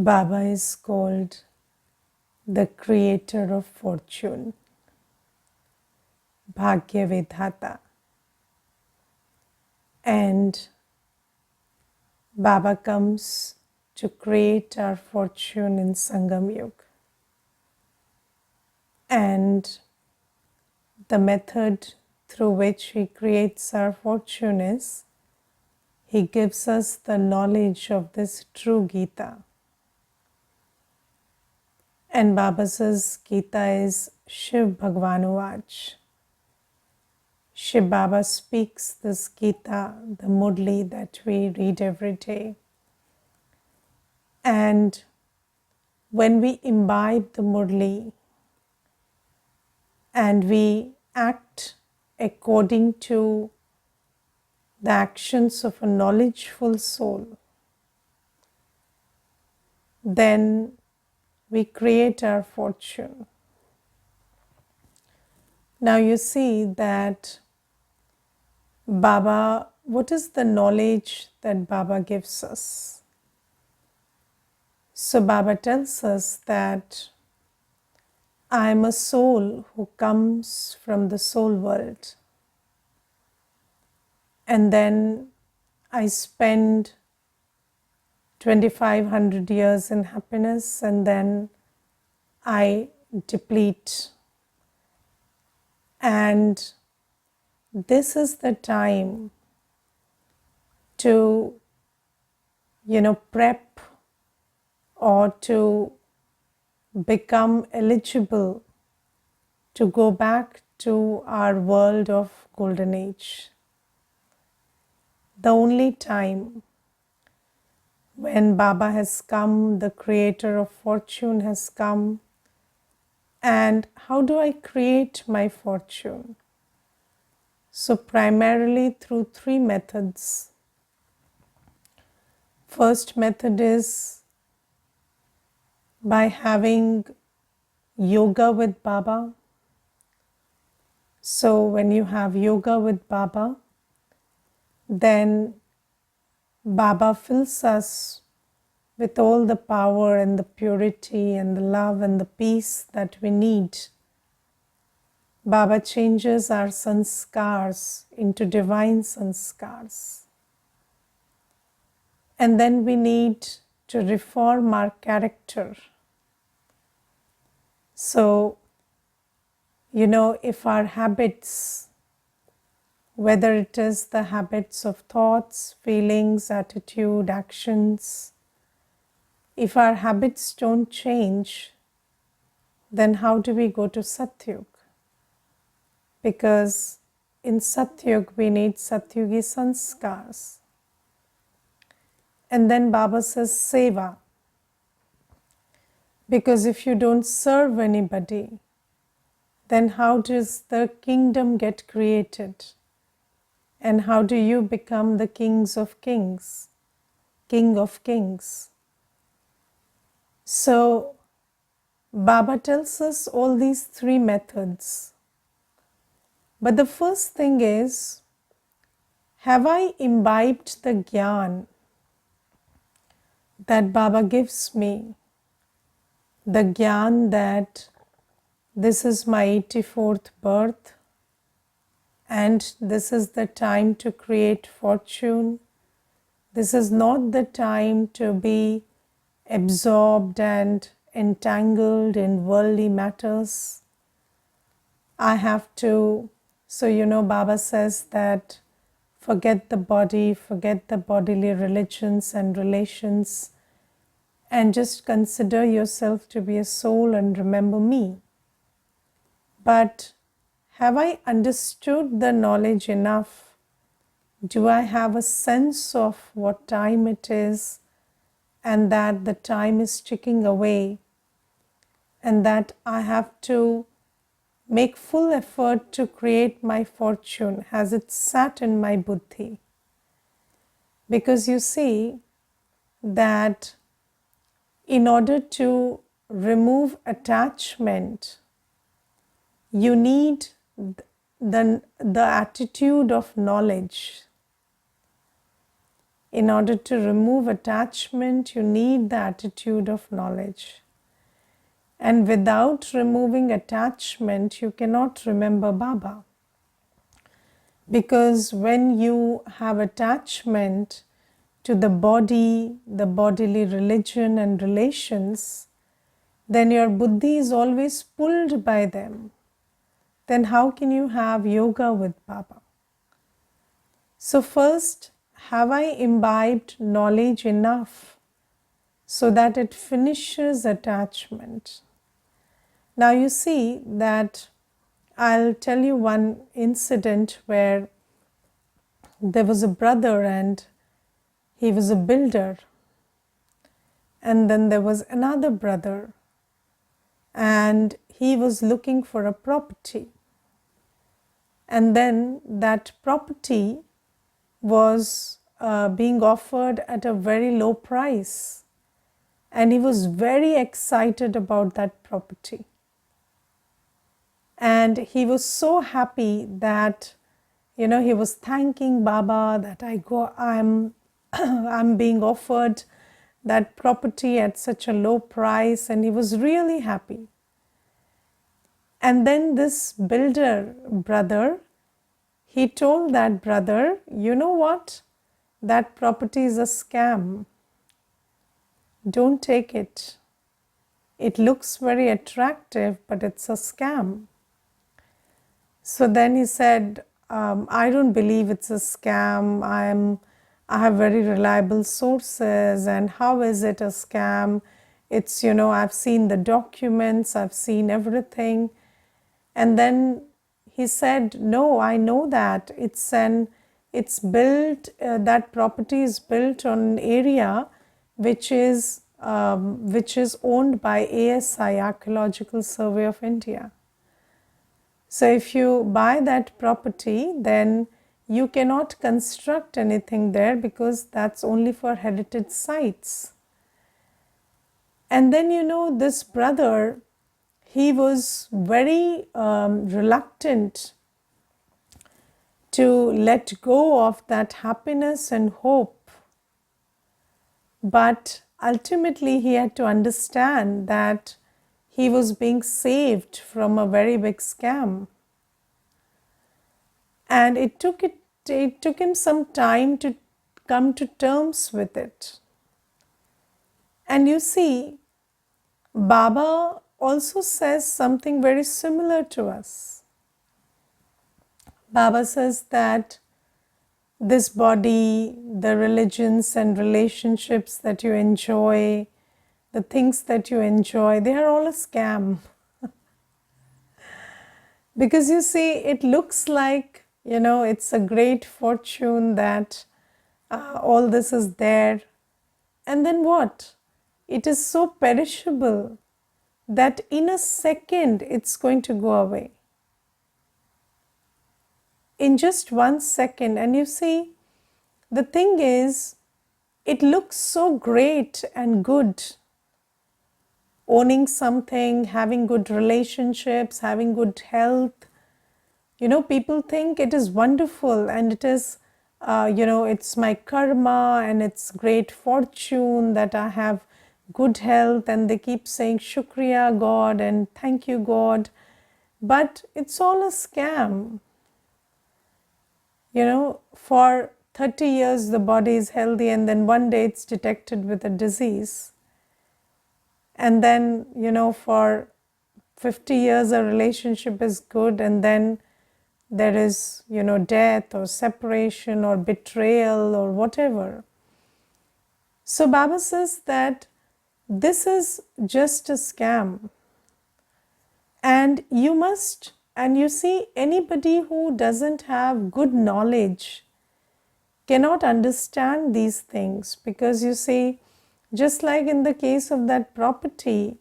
Baba is called the creator of fortune, Bhagya Vedhata. And Baba comes to create our fortune in Sangam Yuga. And the method through which he creates our fortune is he gives us the knowledge of this true Gita. And Baba says Gita is Shiv Bhagwan Vach. Shiv Baba speaks this Gita, the Murli that we read every day. And when we imbibe the Murli and we act according to the actions of a knowledgeful soul, then we create our fortune. Now you see that Baba, what is the knowledge that Baba gives us? So Baba tells us that I am a soul who comes from the soul world. And then I spend 2500 years in happiness and then I deplete. And this is the time to, prep or to become eligible to go back to our world of golden age. The only time when Baba has come, the creator of fortune has come. And how do I create my fortune? So primarily through three methods. First method is by having yoga with Baba. So when you have yoga with Baba, then Baba fills us with all the power and the purity and the love and the peace that we need. Baba changes our sanskars into divine sanskars. And then we need to reform our character. So, if our habits, whether it is the habits of thoughts, feelings, attitude, actions, if our habits don't change, then how do we go to Satyug? Because in Satyug we need Satyugi sanskars. And then Baba says seva. Because if you don't serve anybody, then how does the kingdom get created? And how do you become the kings of kings, king of kings? So Baba tells us all these three methods. But the first thing is, have I imbibed the Gyan that Baba gives me? The Gyan that this is my 84th birth and this is the time to create fortune. This is not the time to be absorbed and entangled in worldly matters. I have to, Baba says that forget the body, forget the bodily religions and relations, and just consider yourself to be a soul and remember me. But have I understood the knowledge enough? Do I have a sense of what time it is and that the time is ticking away and that I have to make full effort to create my fortune? Has it sat in my buddhi? Because you see that in order to remove attachment, you need the attitude of knowledge. In order to remove attachment, you need the attitude of knowledge. And without removing attachment, you cannot remember Baba. Because when you have attachment to the body, the bodily religion and relations, then your buddhi is always pulled by them. Then how can you have yoga with Baba? So first, have I imbibed knowledge enough so that it finishes attachment? Now you see that I'll tell you one incident where there was a brother and he was a builder. And then there was another brother and he was looking for a property. And then that property was being offered at a very low price. And he was very excited about that property. And he was so happy that, he was thanking Baba that I'm I'm being offered that property at such a low price, and he was really happy. And then this builder brother, he told that brother, you know what? That property is a scam. Don't take it. It looks very attractive, but it's a scam. So then he said, I don't believe it's a scam. I have very reliable sources, and how is it a scam? It's, I've seen the documents, I've seen everything. And then he said, no, I know that. It's built, that property is built on an area which is owned by ASI, Archaeological Survey of India. So if you buy that property, then you cannot construct anything there because that's only for heritage sites. And then, this brother, he was very reluctant to let go of that happiness and hope. But ultimately, he had to understand that he was being saved from a very big scam. And it took him some time to come to terms with it. And you see, Baba also says something very similar to us. Baba says that this body, the religions and relationships that you enjoy, the things that you enjoy, they are all a scam. Because you see, it looks like, it's a great fortune that all this is there. And then what? It is so perishable that in a second it's going to go away. In just 1 second. And you see, the thing is, it looks so great and good. Owning something, having good relationships, having good health. People think it is wonderful and it is, it's my karma and it's great fortune that I have good health, and they keep saying Shukriya God and thank you God. But it's all a scam. For 30 years the body is healthy and then one day it's detected with a disease. And then, for 50 years a relationship is good, and then there is, death or separation or betrayal or whatever. So Baba says that this is just a scam. And you see, anybody who doesn't have good knowledge cannot understand these things, because you see, just like in the case of that property,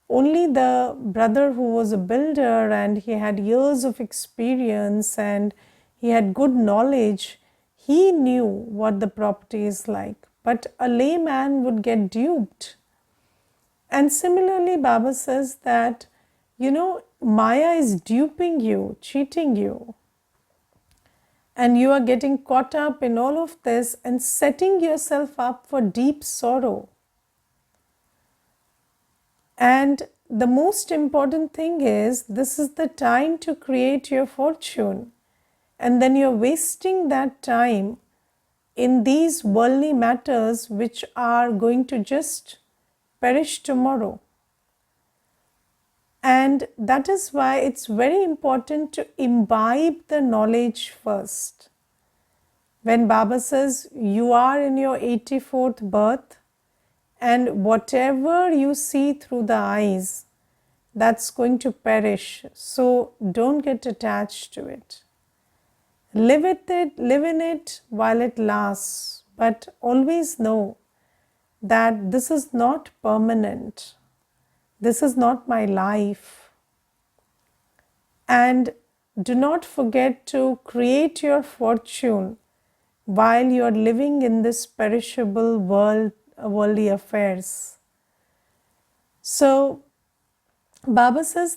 only the brother who was a builder and he had years of experience and he had good knowledge, he knew what the property is like. But a layman would get duped. And similarly, Baba says that, Maya is duping you, cheating you. And you are getting caught up in all of this and setting yourself up for deep sorrow. And the most important thing is, this is the time to create your fortune. And then you're wasting that time in these worldly matters which are going to just perish tomorrow. And that is why it's very important to imbibe the knowledge first. When Baba says you are in your 84th birth, and whatever you see through the eyes, that's going to perish. So don't get attached to it. Live in it while it lasts, but always know that this is not permanent. This is not my life. And do not forget to create your fortune while you are living in this perishable worldly affairs. So Baba is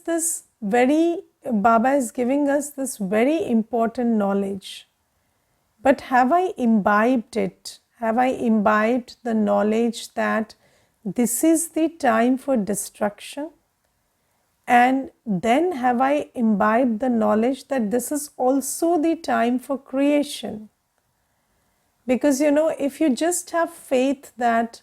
giving us this very important knowledge. But have I imbibed it? Have I imbibed the knowledge that this is the time for destruction? And then have I imbibed the knowledge that this is also the time for creation? Because if you just have faith that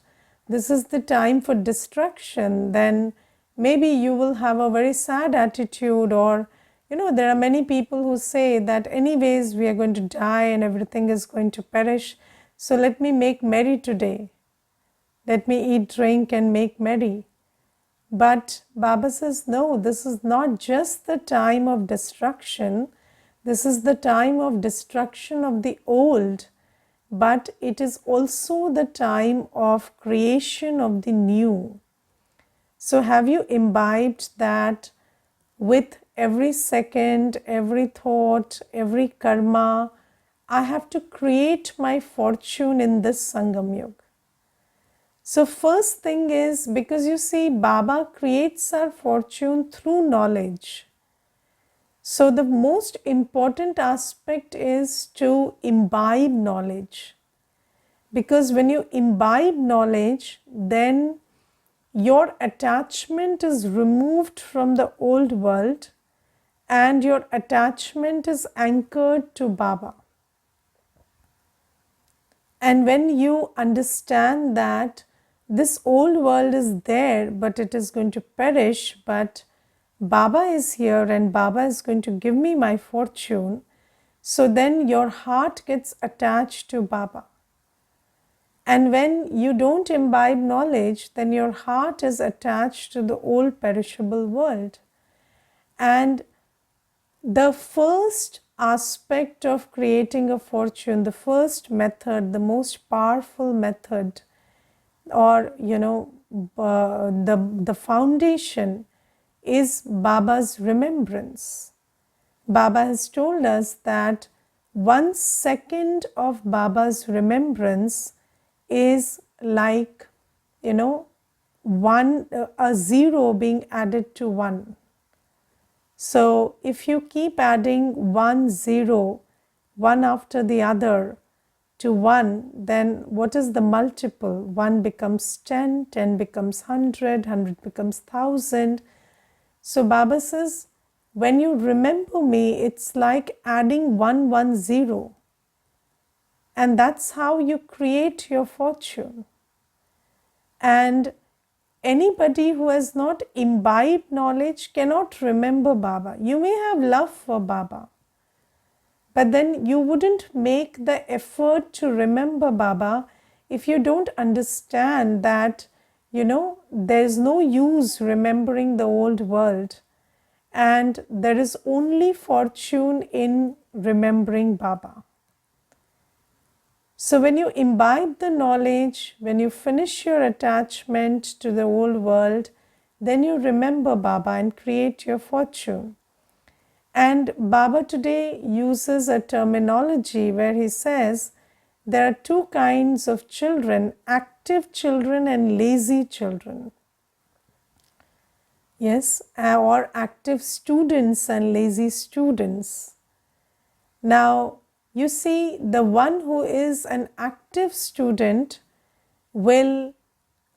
this is the time for destruction, then maybe you will have a very sad attitude. Or there are many people who say that anyways we are going to die and everything is going to perish, so let me make merry today. Let me eat, drink and make merry. But Baba says, no, this is not just the time of destruction. This is the time of destruction of the old, but it is also the time of creation of the new. So have you imbibed that with every second, every thought, every karma, I have to create my fortune in this Sangam Yuga? So first thing is, because you see, Baba creates our fortune through knowledge. So the most important aspect is to imbibe knowledge. Because when you imbibe knowledge, then your attachment is removed from the old world and your attachment is anchored to Baba. And when you understand that this old world is there, but it is going to perish, but Baba is here and Baba is going to give me my fortune, so then your heart gets attached to Baba. And when you don't imbibe knowledge, then your heart is attached to the old perishable world. And the first aspect of creating a fortune, the first method, the most powerful method, or the foundation is Baba's remembrance. Baba has told us that 1 second of Baba's remembrance is like a zero being added to 1. So if you keep adding 1 0 one after the other to 1, then what is the multiple? 1 becomes 10, 10 becomes 100, 100 becomes 1000. So Baba says, when you remember me, it's like adding 110. And that's how you create your fortune. And anybody who has not imbibed knowledge cannot remember Baba. You may have love for Baba, but then you wouldn't make the effort to remember Baba if you don't understand that, there's no use remembering the old world. And there is only fortune in remembering Baba. So when you imbibe the knowledge, when you finish your attachment to the old world, then you remember Baba and create your fortune. And Baba today uses a terminology where he says there are 2 kinds of children, active children and lazy children. Yes, or active students and lazy students. Now, you see, the one who is an active student will,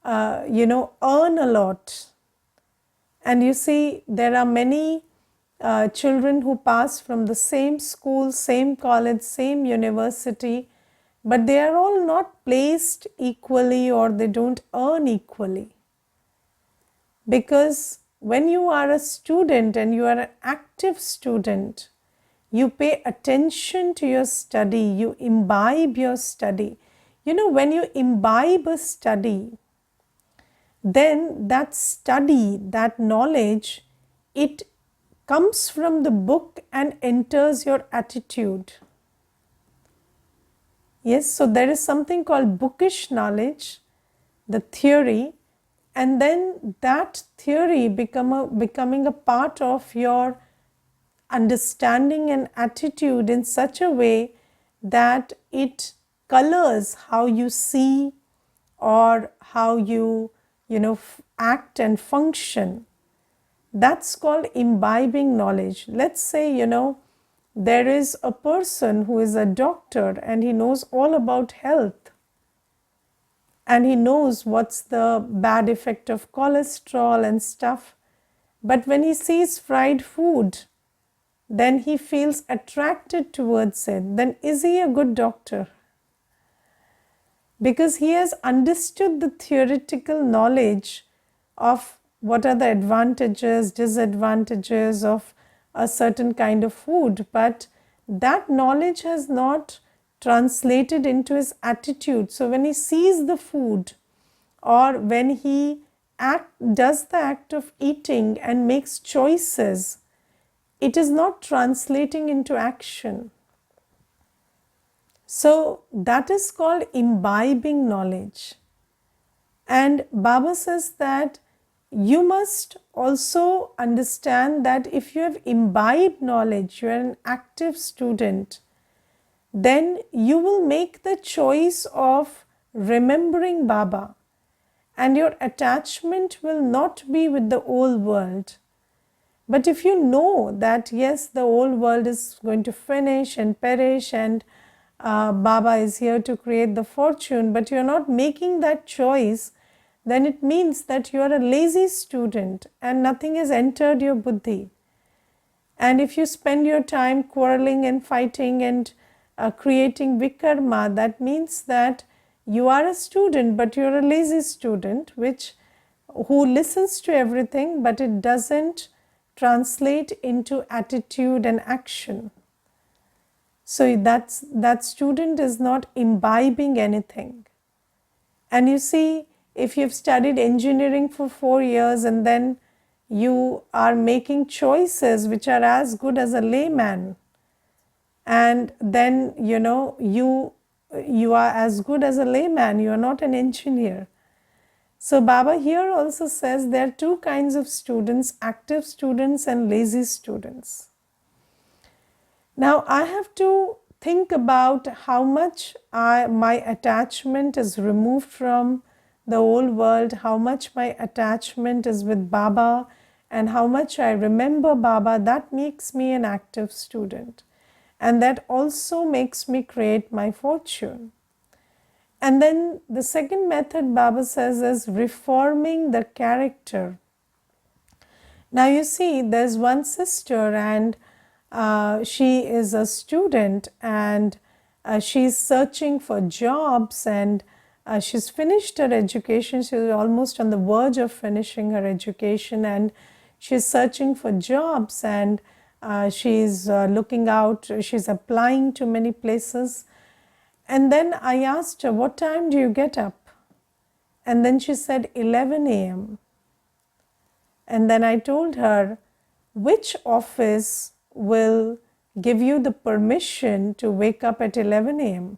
earn a lot. And you see, there are many children who pass from the same school, same college, same university, but they are all not placed equally or they don't earn equally. Because when you are a student and you are an active student, you pay attention to your study, you imbibe your study. You know, when you imbibe a study, then that study, that knowledge, it comes from the book and enters your attitude. Yes, so there is something called bookish knowledge, the theory, and then that theory becoming a part of your understanding and attitude in such a way that it colors how you see or how you act and function. That's called imbibing knowledge. Let's say, there is a person who is a doctor and he knows all about health, and he knows what's the bad effect of cholesterol and stuff. But when he sees fried food, then he feels attracted towards it. Then is he a good doctor? Because he has understood the theoretical knowledge of what are the advantages, disadvantages of a certain kind of food, but that knowledge has not translated into his attitude. So when he sees the food or when he does the act of eating and makes choices, it is not translating into action. So that is called imbibing knowledge. And Baba says that you must also understand that if you have imbibed knowledge, you are an active student, then you will make the choice of remembering Baba, and your attachment will not be with the old world. But if you know that yes, the old world is going to finish and perish and Baba is here to create the fortune, but you are not making that choice, then it means that you are a lazy student and nothing has entered your buddhi. And if you spend your time quarreling and fighting and creating vikarma, that means that you are a student, but you are a lazy student who listens to everything, but it doesn't translate into attitude and action. So that student is not imbibing anything. And you see, if you've studied engineering for 4 years and then you are making choices which are as good as a layman, and then you are as good as a layman, you are not an engineer. So Baba here also says there are two kinds of students, active students and lazy students. Now I have to think about how much my attachment is removed from the old world, how much my attachment is with Baba, and how much I remember Baba. That makes me an active student, and that also makes me create my fortune. And then the second method Baba says is reforming the character. Now you see, there's one sister and she is a student and she's searching for jobs, and she's finished her education. She's almost on the verge of finishing her education and she's searching for jobs, and she's looking out, she's applying to many places. And then I asked her, what time do you get up? And then she said 11 a.m. And then I told her, which office will give you the permission to wake up at 11 a.m.?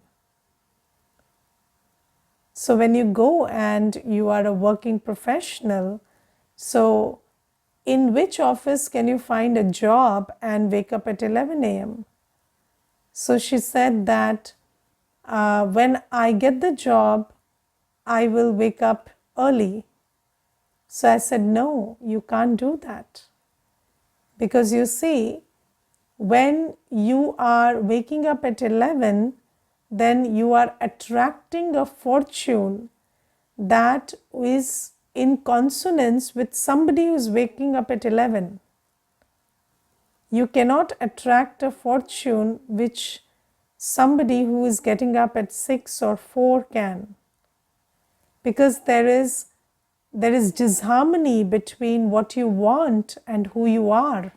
So when you go and you are a working professional, so in which office can you find a job and wake up at 11 a.m.? So she said that when I get the job, I will wake up early. So I said, no, you can't do that. Because you see, when you are waking up at 11, then you are attracting a fortune that is in consonance with somebody who is waking up at 11. You cannot attract a fortune which somebody who is getting up at 6 or 4 can, because there is disharmony between what you want and who you are.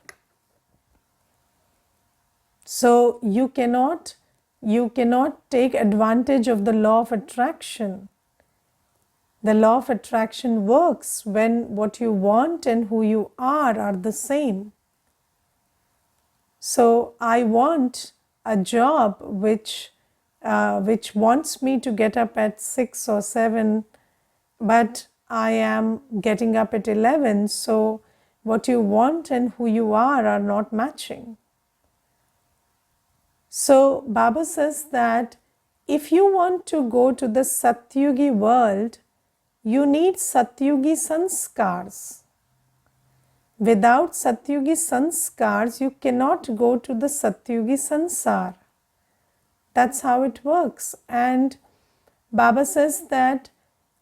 So you cannot take advantage of the law of attraction. The law of attraction works when what you want and who you are the same. So I want a job which wants me to get up at 6 or 7, but I am getting up at 11. So what you want and who you are not matching. So Baba says that if you want to go to the Satyugi world, you need Satyugi sanskars. Without Satyugi sanskars, you cannot go to the Satyugi sansar. That's how it works. And Baba says that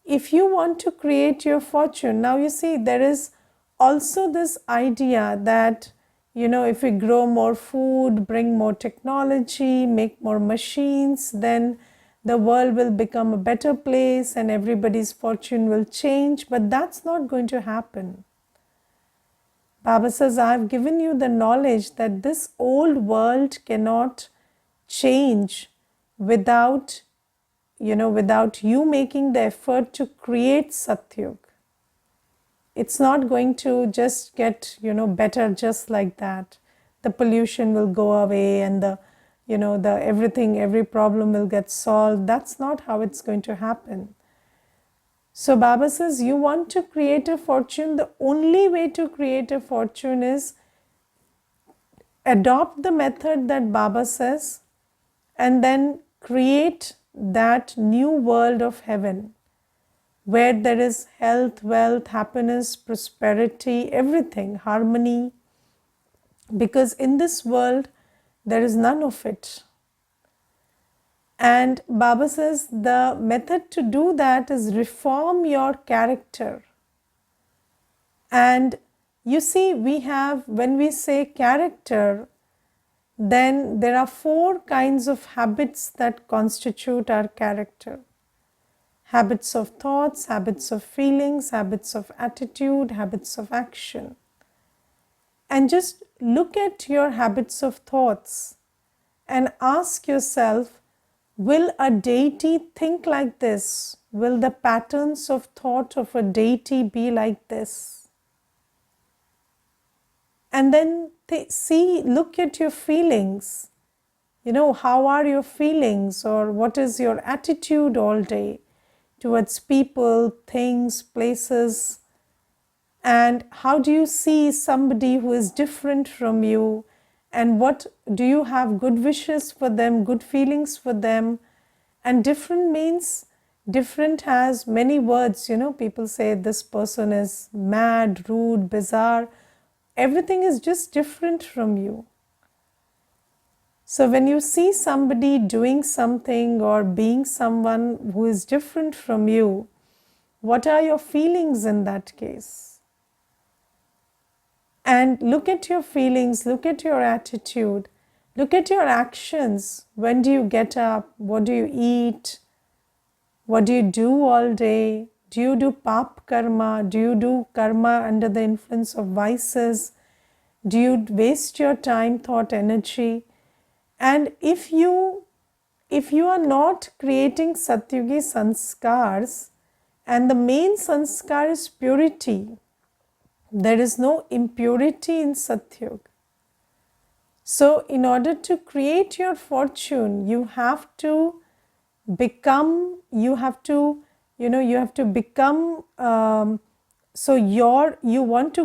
if you want to create your fortune, now you see there is also this idea that, if we grow more food, bring more technology, make more machines, then the world will become a better place and everybody's fortune will change. But that's not going to happen. Baba says, I have given you the knowledge that this old world cannot change without you making the effort to create Satyug. It's not going to just get, better just like that. The pollution will go away and every problem will get solved. That's not how it's going to happen. So Baba says, you want to create a fortune. The only way to create a fortune is adopt the method that Baba says and then create that new world of heaven, where there is health, wealth, happiness, prosperity, everything, harmony. Because in this world, there is none of it. And Baba says the method to do that is reform your character. And you see, when we say character, then there are 4 kinds of habits that constitute our character. Habits of thoughts, habits of feelings, habits of attitude, habits of action. And just look at your habits of thoughts and ask yourself, will a deity think like this? Will the patterns of thought of a deity be like this? And then look at your feelings. How are your feelings, or what is your attitude all day towards people, things, places? And how do you see somebody who is different from you? And what do you have good wishes for them, good feelings for them? And different means, different has many words. People say this person is mad, rude, bizarre. Everything is just different from you. So when you see somebody doing something or being someone who is different from you, what are your feelings in that case? And look at your feelings, look at your attitude, look at your actions. When do you get up? What do you eat? What do you do all day? Do you do pap karma? Do you do karma under the influence of vices? Do you waste your time, thought, energy? And if you are not creating Satyugi sanskars, and the main sanskar is purity, there is no impurity in Satyug. So in order to create your fortune, you have to become, you want to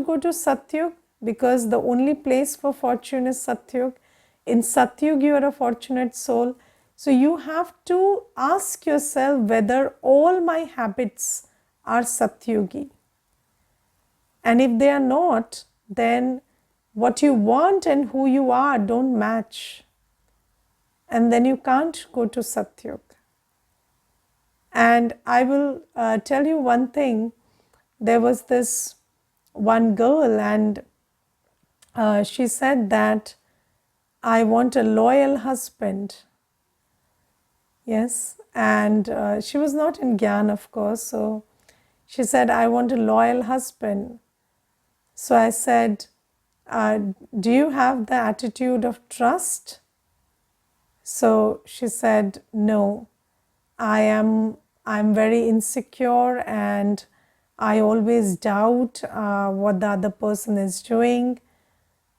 go to Satyug because the only place for fortune is Satyug. In Satyug, you are a fortunate soul. So you have to ask yourself whether all my habits are Satyugi. And if they are not, then what you want and who you are don't match. And then you can't go to Satyug. And I will tell you one thing. There was this one girl, and she said that I want a loyal husband. Yes, and she was not in Gyan, of course. So she said, I want a loyal husband. So I said, do you have the attitude of trust? So she said, no, I'm very insecure and I always doubt what the other person is doing.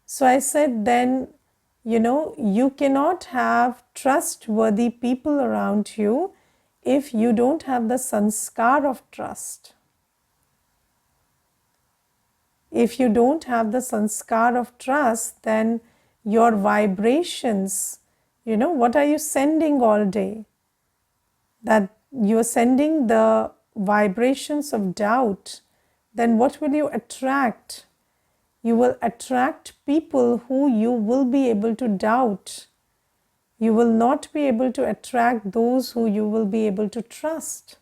So I said, then, you cannot have trustworthy people around you if you don't have the sanskar of trust. If you don't have the sanskar of trust, then your vibrations, what are you sending all day? That you are sending the vibrations of doubt, then what will you attract? You will attract people who you will be able to doubt. You will not be able to attract those who you will be able to trust.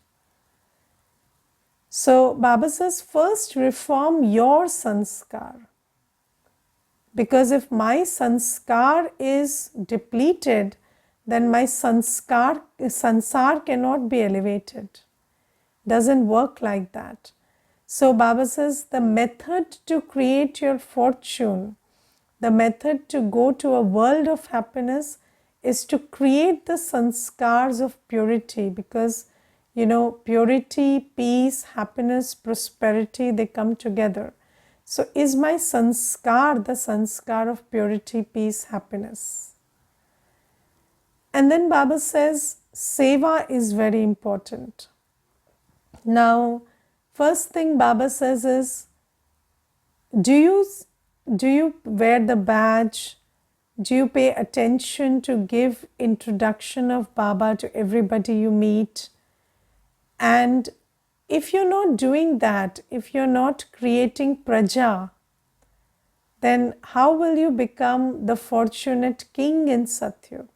So Baba says, first reform your sanskar. Because if my sanskar is depleted, then my sansar cannot be elevated. Doesn't work like that. So Baba says the method to create your fortune, the method to go to a world of happiness is to create the sanskars of purity, because purity, peace, happiness, prosperity, they come together. So is my sanskar the sanskar of purity, peace, happiness? And then Baba says seva is very important. Now, first thing Baba says is, do you wear the badge? Do you pay attention to give introduction of Baba to everybody you meet? And if you're not doing that, if you're not creating praja, then how will you become the fortunate king in Satyug?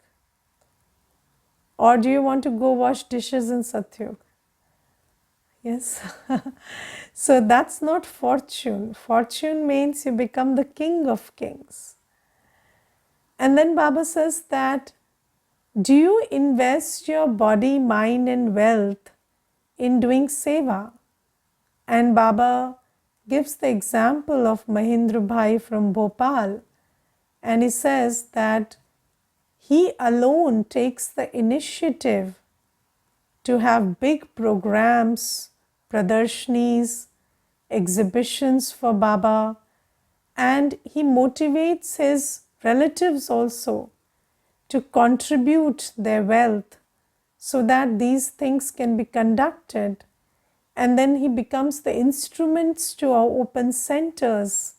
Or do you want to go wash dishes in Satyug? Yes. So that's not fortune. Fortune means you become the king of kings. And then Baba says that, do you invest your body, mind and wealth in doing seva? And Baba gives the example of Mahindra Bhai from Bhopal. And he says that he alone takes the initiative to have big programs, pradarshnis, exhibitions for Baba, and he motivates his relatives also to contribute their wealth so that these things can be conducted. And then he becomes the instruments to our open centers.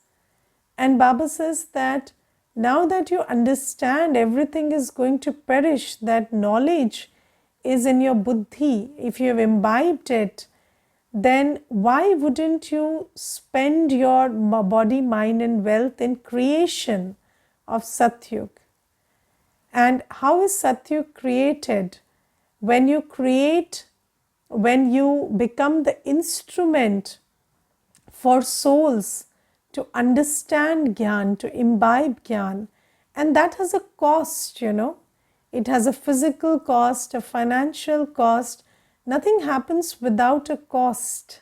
And Baba says that now that you understand everything is going to perish, that knowledge is in your buddhi, if you have imbibed it, then why wouldn't you spend your body, mind and wealth in creation of Satyug? And how is Satyug created? When you become the instrument for souls to understand Gyan, to imbibe Gyan, and that has a cost, It has a physical cost, a financial cost. Nothing happens without a cost.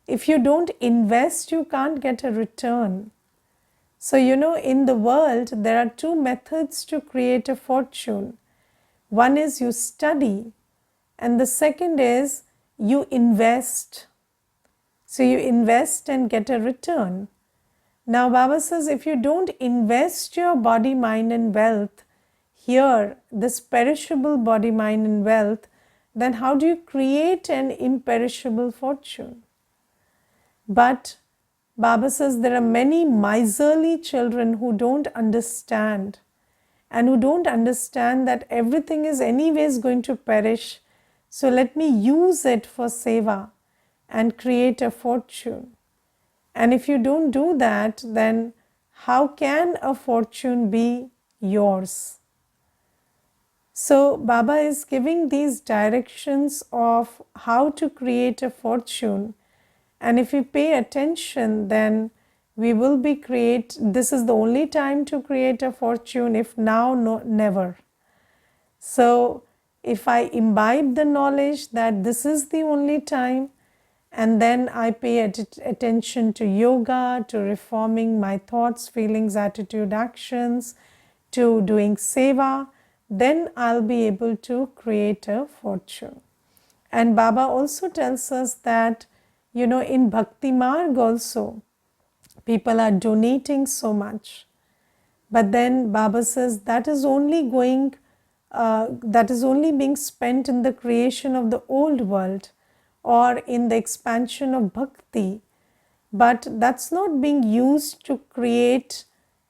If you don't invest, you can't get a return. So, in the world, there are two methods to create a fortune. One is you study, and the second is you invest. So, you invest and get a return. Now, Baba says, if you don't invest your body, mind and wealth here, this perishable body, mind and wealth, then how do you create an imperishable fortune? But Baba says there are many miserly children who don't understand, and who don't understand that everything is anyways going to perish. So let me use it for seva and create a fortune. And if you don't do that, then how can a fortune be yours? So Baba is giving these directions of how to create a fortune, and if we pay attention, then we will be this is the only time to create a fortune, if now, no, never. So if I imbibe the knowledge that this is the only time, and then I pay attention to yoga, to reforming my thoughts, feelings, attitude, actions, to doing seva, then I'll be able to create a fortune. And Baba also tells us that, in Bhakti Marg also, people are donating so much. But then Baba says that is only being spent in the creation of the old world or in the expansion of bhakti, but that's not being used to create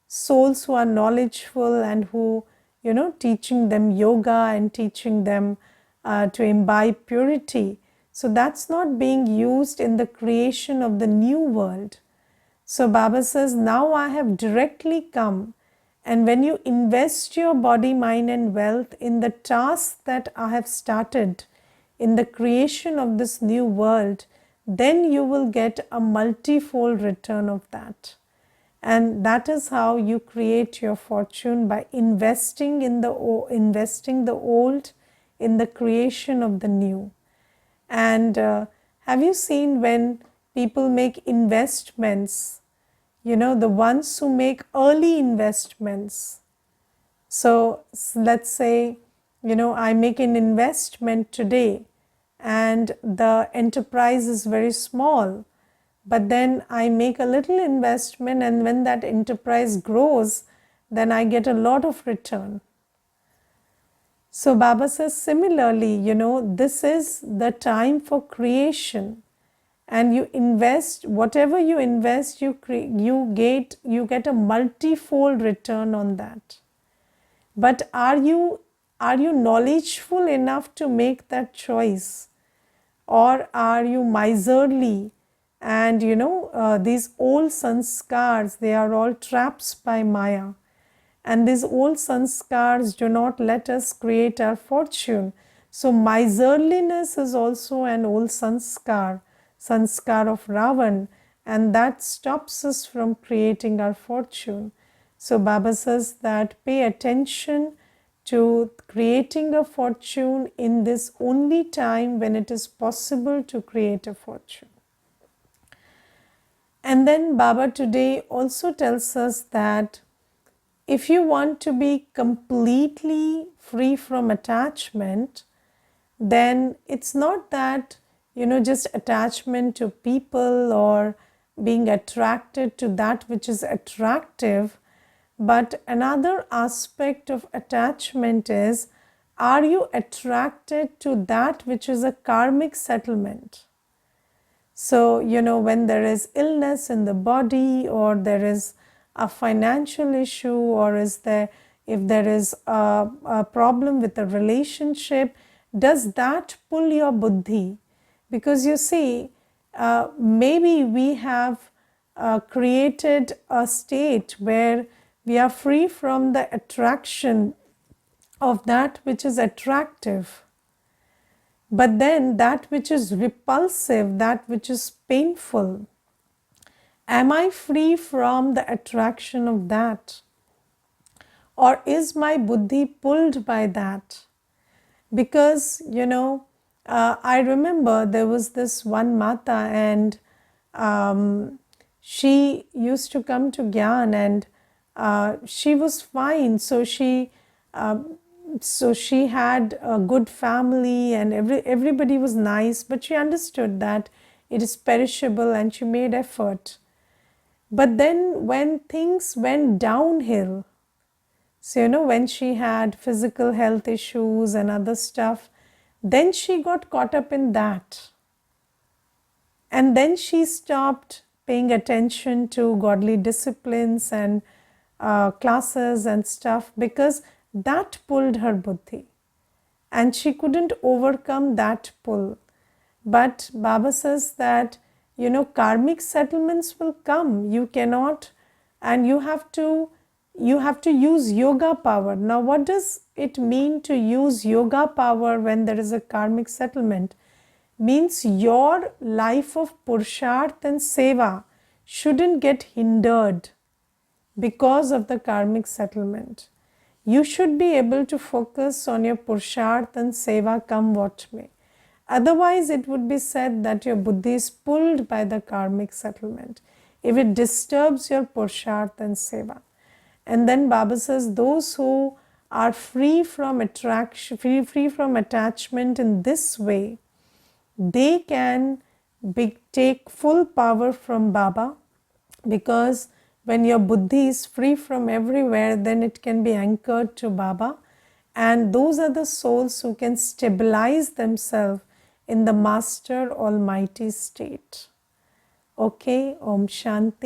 souls who are knowledgeful and who, teaching them yoga and teaching them to imbibe purity. So that's not being used in the creation of the new world. So Baba says, now I have directly come, and when you invest your body, mind and wealth in the task that I have started in the creation of this new world, then you will get a multifold return of that. And that is how you create your fortune, by investing the old in the creation of the new. And have you seen when people make investments, the ones who make early investments? So let's say, I make an investment today and the enterprise is very small, but then I make a little investment, and when that enterprise grows, then I get a lot of return. So Baba says similarly, this is the time for creation, and you invest, whatever you invest, you get a multifold return on that. But are you knowledgeful enough to make that choice, or are you miserly? And these old sanskars, they are all traps by Maya. And these old sanskars do not let us create our fortune. So miserliness is also an old sanskar of Ravan, and that stops us from creating our fortune. So Baba says that pay attention to creating a fortune in this only time when it is possible to create a fortune. And then Baba today also tells us that if you want to be completely free from attachment, then it's not that, just attachment to people or being attracted to that which is attractive, but another aspect of attachment is, are you attracted to that which is a karmic settlement? So, when there is illness in the body, or there is a financial issue, or if there is a problem with a relationship, does that pull your buddhi? Because you see, maybe we have created a state where we are free from the attraction of that which is attractive. But then that which is repulsive, that which is painful, am I free from the attraction of that? Or is my buddhi pulled by that? Because, I remember there was this one Mata, and she used to come to Gyan, and she was fine. So she had a good family, and everybody was nice, but she understood that it is perishable, and she made effort. But then when things went downhill, so when she had physical health issues and other stuff, then she got caught up in that. And then she stopped paying attention to godly disciplines and classes and stuff, because that pulled her buddhi, and she couldn't overcome that pull. But Baba says that, karmic settlements will come. You cannot and you have to use yoga power. Now, what does it mean to use yoga power when there is a karmic settlement? Means your life of Purusharth and Seva shouldn't get hindered because of the karmic settlement. You should be able to focus on your Purusharth and Seva come what may. Otherwise, it would be said that your buddhi is pulled by the karmic settlement if it disturbs your Purusharth and Seva. And then Baba says, those who are free from attraction, free from attachment in this way, they can take full power from Baba, because when your buddhi is free from everywhere, then it can be anchored to Baba, and those are the souls who can stabilize themselves in the Master Almighty state. Okay, Om Shanti.